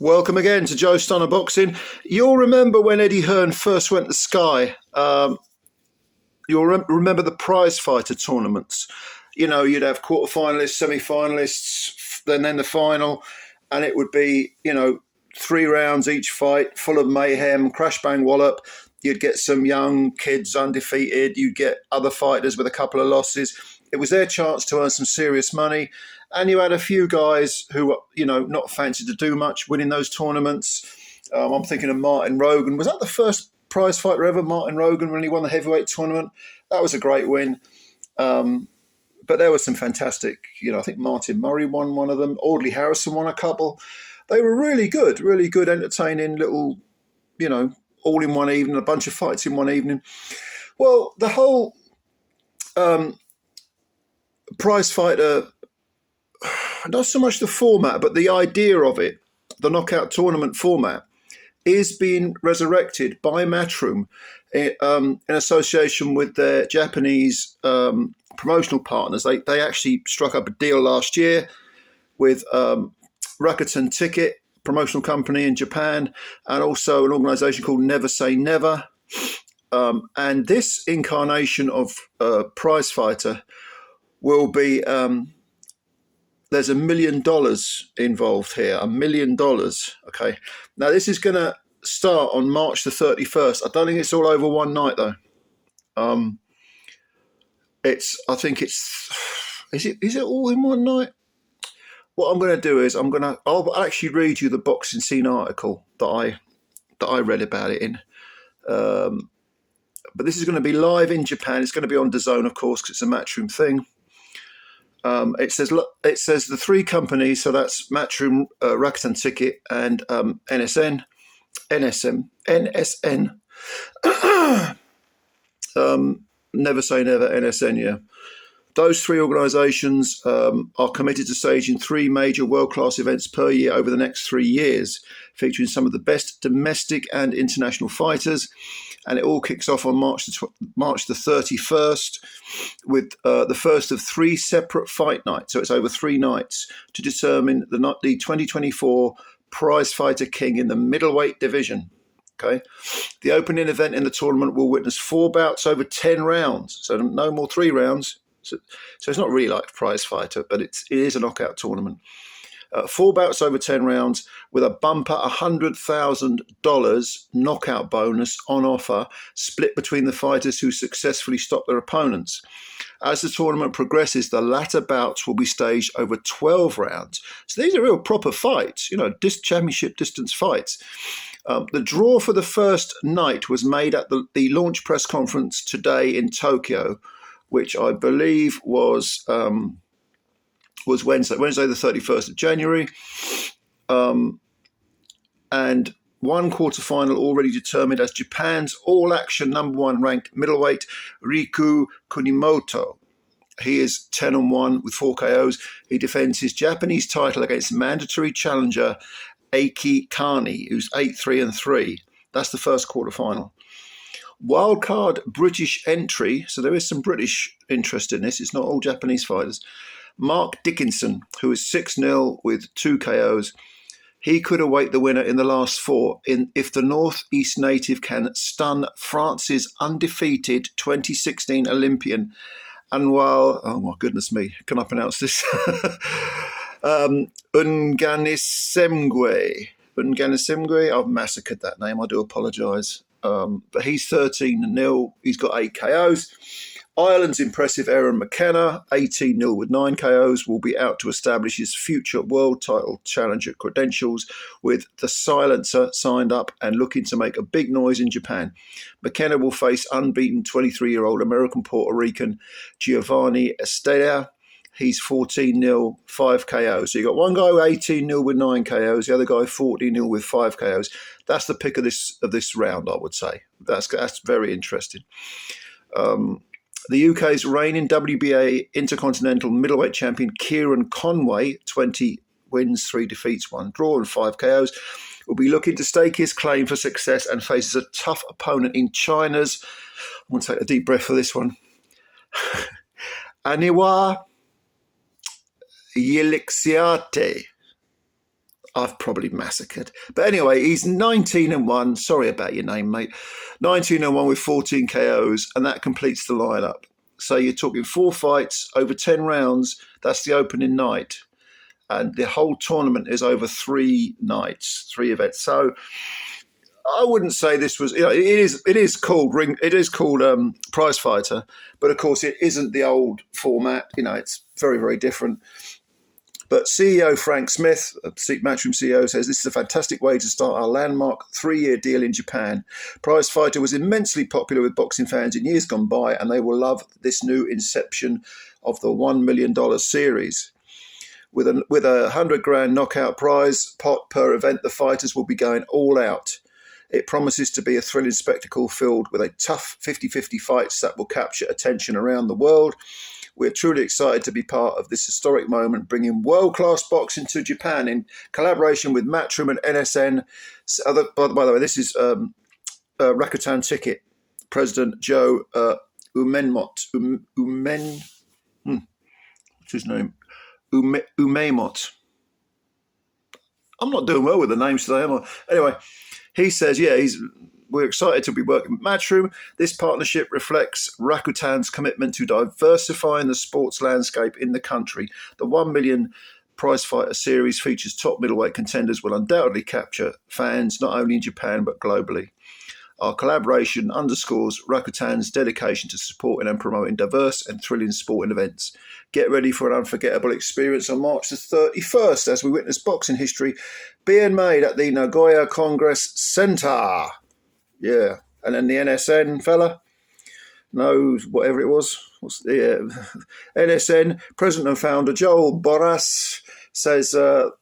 Welcome again to Joe Stunner Boxing. You'll remember when Eddie Hearn first went to Sky. You'll remember the Prizefighter tournaments. You know, you'd have quarterfinalists, semi-finalists, then the final, and it would be, 3 rounds each fight, full of mayhem, crash, bang, wallop. You'd get some young kids undefeated. You'd get other fighters with a couple of losses. It was their chance to earn some serious money. And you had a few guys who were, not fancied to do much winning those tournaments. I'm thinking of Martin Rogan. Was that the first prize fighter ever, Martin Rogan, when he won the heavyweight tournament? That was a great win. But there was some fantastic, I think Martin Murray won one of them. Audley Harrison won a couple. They were really good, entertaining little, all in one evening, a bunch of fights in one evening. Well, the whole prize fighter, not so much the format, but the idea of it, the knockout tournament format, is being resurrected by Matchroom in association with their Japanese promotional partners. They actually struck up a deal last year with Rakuten Ticket, promotional company in Japan, and also an organisation called Never Say Never. And this incarnation of Prizefighter will be... there's $1 million involved here, $1 million. Okay. Now, this is going to start on March the 31st. I don't think it's all over one night, though. Is it all in one night? What I'm going to do is I'll actually read you the Boxing Scene article that I read about it in. But this is going to be live in Japan. It's going to be on DAZN, of course, because it's a Matchroom thing. It says the 3 companies, so that's Matchroom, Rakuten Ticket, and NSN. Never Say Never, NSN, yeah. Those 3 organisations are committed to staging 3 major world-class events per year over the next 3 years, featuring some of the best domestic and international fighters. And it all kicks off on March the 31st with the first of 3 separate fight nights. So it's over 3 nights to determine the 2024 Prizefighter King in the middleweight division. Okay, the opening event in the tournament will witness 4 bouts over 10 rounds. So no more 3 rounds. So it's not really like Prizefighter, but it is a knockout tournament. 4 bouts over 10 rounds with a bumper $100,000 knockout bonus on offer, split between the fighters who successfully stop their opponents. As the tournament progresses, the latter bouts will be staged over 12 rounds. So these are real proper fights, championship distance fights. The draw for the first night was made at the launch press conference today in Tokyo, which I believe was Wednesday the 31st of January. And one quarterfinal already determined as Japan's all-action number 1 ranked middleweight Riku Kunimoto. He is 10-1 with 4 KOs. He defends his Japanese title against mandatory challenger Eiki Kani, who's 8-3-3. That's the first quarterfinal. Wildcard British entry, so there is some British interest in this. It's not all Japanese fighters. Mark Dickinson, who is 6-0 with 2 KOs. He could await the winner in the last 4 if the Northeast native can stun France's undefeated 2016 Olympian Anwar, oh my goodness me, can I pronounce this? Unganisemgwe. I've massacred that name, I do apologise. But he's 13-0, he's got 8 KOs. Ireland's impressive Aaron McKenna, 18-0 with 9 KOs, will be out to establish his future world title challenger credentials with the silencer signed up and looking to make a big noise in Japan. McKenna will face unbeaten 23-year-old American Puerto Rican Giovanni Estella. He's 14-0, 5 KOs. So you got one guy with 18-0 with 9 KOs, the other guy 14-0 with 5 KOs. That's the pick of this round, I would say. That's very interesting. The UK's reigning WBA Intercontinental Middleweight Champion Kieran Conway, 20 wins, 3 defeats, 1 draw and 5 KOs, will be looking to stake his claim for success and faces a tough opponent in China's, I'm going to take a deep breath for this one, Aniwa Yelixiate. I've probably massacred. But anyway, he's 19-1. Sorry about your name, mate. 19-1 with 14 KOs, and that completes the lineup. So you're talking 4 fights over 10 rounds. That's the opening night. And the whole tournament is over 3 nights, 3 events. So I wouldn't say this was, it is called Prizefighter, but of course it isn't the old format. It's very, very different. But CEO Frank Smith, Matchroom CEO, says this is a fantastic way to start our landmark 3-year deal in Japan. Prizefighter was immensely popular with boxing fans in years gone by, and they will love this new inception of the $1 million series. With a $100,000 knockout prize pot per event, the fighters will be going all out. It promises to be a thrilling spectacle filled with a tough 50-50 fights that will capture attention around the world. We're truly excited to be part of this historic moment, bringing world-class boxing to Japan in collaboration with Matchroom and NSN. By the way, this is Rakuten Ticket President Joe What's his name? Umemot. I'm not doing well with the names today, am I? Anyway, he says, we're excited to be working with Matchroom. This partnership reflects Rakuten's commitment to diversifying the sports landscape in the country. The 1 million Prizefighter series features top middleweight contenders will undoubtedly capture fans not only in Japan but globally. Our collaboration underscores Rakuten's dedication to supporting and promoting diverse and thrilling sporting events. Get ready for an unforgettable experience on March the 31st as we witness boxing history being made at the Nagoya Congress Center. Yeah, and then the NSN fella knows whatever it was. NSN President and founder Joel Boras says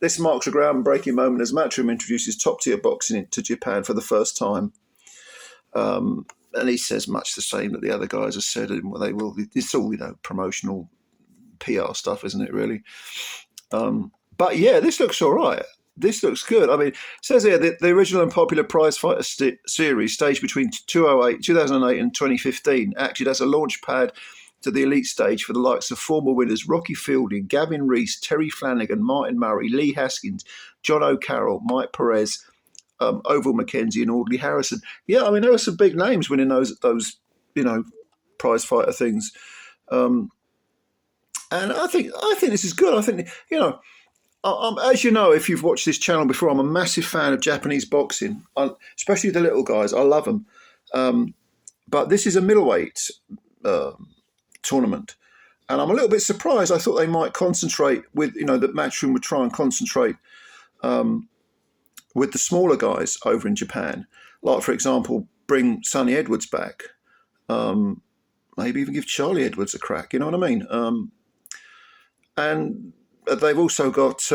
this marks a groundbreaking moment as Matchroom introduces top-tier boxing to Japan for the first time. And he says much the same that the other guys have said, and they will. It's all promotional PR stuff, isn't it? Really. But yeah, this looks all right. This looks good. I mean, it says here that the original and popular Prizefighter series staged between 2008 and 2015 acted as a launch pad to the elite stage for the likes of former winners Rocky Fielding, Gavin Rees, Terry Flanagan, Martin Murray, Lee Haskins, John O'Carroll, Mike Perez, Oval McKenzie, and Audley Harrison. Yeah, I mean, there were some big names winning those Prizefighter things. And I think this is good. I think, as you know, if you've watched this channel before, I'm a massive fan of Japanese boxing, especially the little guys. I love them. But this is a middleweight tournament. And I'm a little bit surprised. I thought they might concentrate with, that Matchroom would try and concentrate with the smaller guys over in Japan. Like, for example, bring Sonny Edwards back. Maybe even give Charlie Edwards a crack, you know what I mean? And they've also got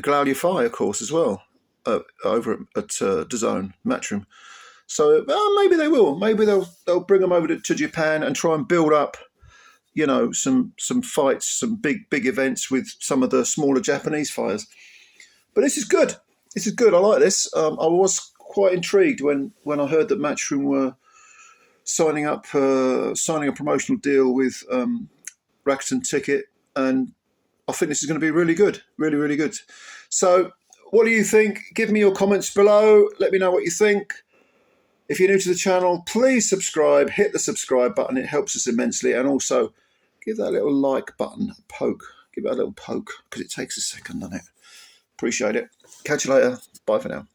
Claudia Fay, of course, as well, over at DAZN, Matchroom. So maybe they will. Maybe they'll bring them over to Japan and try and build up, some fights, some big events with some of the smaller Japanese fighters. But this is good. This is good. I like this. I was quite intrigued when I heard that Matchroom were signing a promotional deal with Rakuten Ticket, and I think this is going to be really good, really, really good. So what do you think? Give me your comments below. Let me know what you think. If you're new to the channel, please subscribe. Hit the subscribe button. It helps us immensely. And also give that little like button a poke. Give it a little poke because it takes a second, doesn't it? Appreciate it. Catch you later. Bye for now.